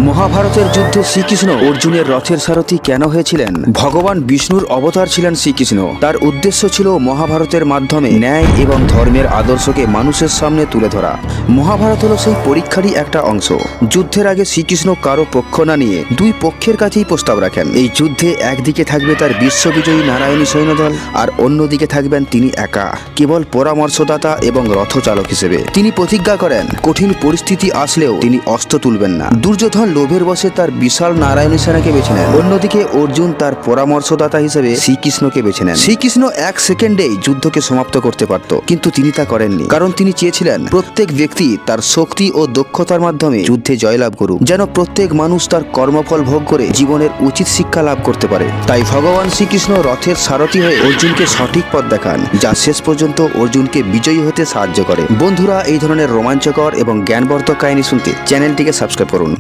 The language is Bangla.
মহাভারতের যুদ্ধে শ্রীকৃষ্ণ অর্জুনের রথের সারথি কেন হয়েছিলেন? ভগবান বিষ্ণুর অবতার ছিলেন শ্রীকৃষ্ণ। তার উদ্দেশ্য ছিল মহাভারতের মাধ্যমে ন্যায় এবং ধর্মের আদর্শকে মানুষের সামনে তুলে ধরা। মহাভারত হলো সেই পরীক্ষারই একটা অংশ। যুদ্ধের আগে শ্রীকৃষ্ণ কারো পক্ষ না নিয়ে দুই পক্ষের কাছেই প্রস্তাব রাখেন। এই যুদ্ধে একদিকে থাকবে তার বিশ্ববিজয়ী নারায়ণী সৈন্যদল, আর অন্যদিকে থাকবেন তিনি একা, কেবল পরামর্শদাতা এবং রথচালক হিসেবে। তিনি প্রতিজ্ঞা করেন কঠিন পরিস্থিতি আসলেও তিনি অস্ত্র তুলবেন না। দুর্যোধন লোভের বশে তার বিশাল নারায়ণী সেনাকে বেছে নেন। অন্যদিকে অর্জুন তার পরামর্শদাতা হিসেবে শ্রীকৃষ্ণকে বেছে নেন। শ্রীকৃষ্ণ এক সেকেন্ডেই যুদ্ধকে সমাপ্ত করতে পারত, কিন্তু তিনি তা করেননি, কারণ তিনি চেয়েছিলেন প্রত্যেক ব্যক্তি তার শক্তি ও দক্ষতার মাধ্যমে যুদ্ধে জয়লাভ করুক, যেন প্রত্যেক মানুষ তার কর্মফল ভোগ করে জীবনের উচিত শিক্ষা লাভ করতে পারে। তাই ভগবান শ্রীকৃষ্ণ রথের সারথি হয়ে অর্জুনকে সঠিক পথ দেখান, যা শেষ পর্যন্ত অর্জুনকে বিজয়ী হতে সাহায্য করে। বন্ধুরা, এই ধরনের রোমাঞ্চকর এবং জ্ঞানবর্ধক কাহিনী শুনতে চ্যানেলটিকে সাবস্ক্রাইব করুন।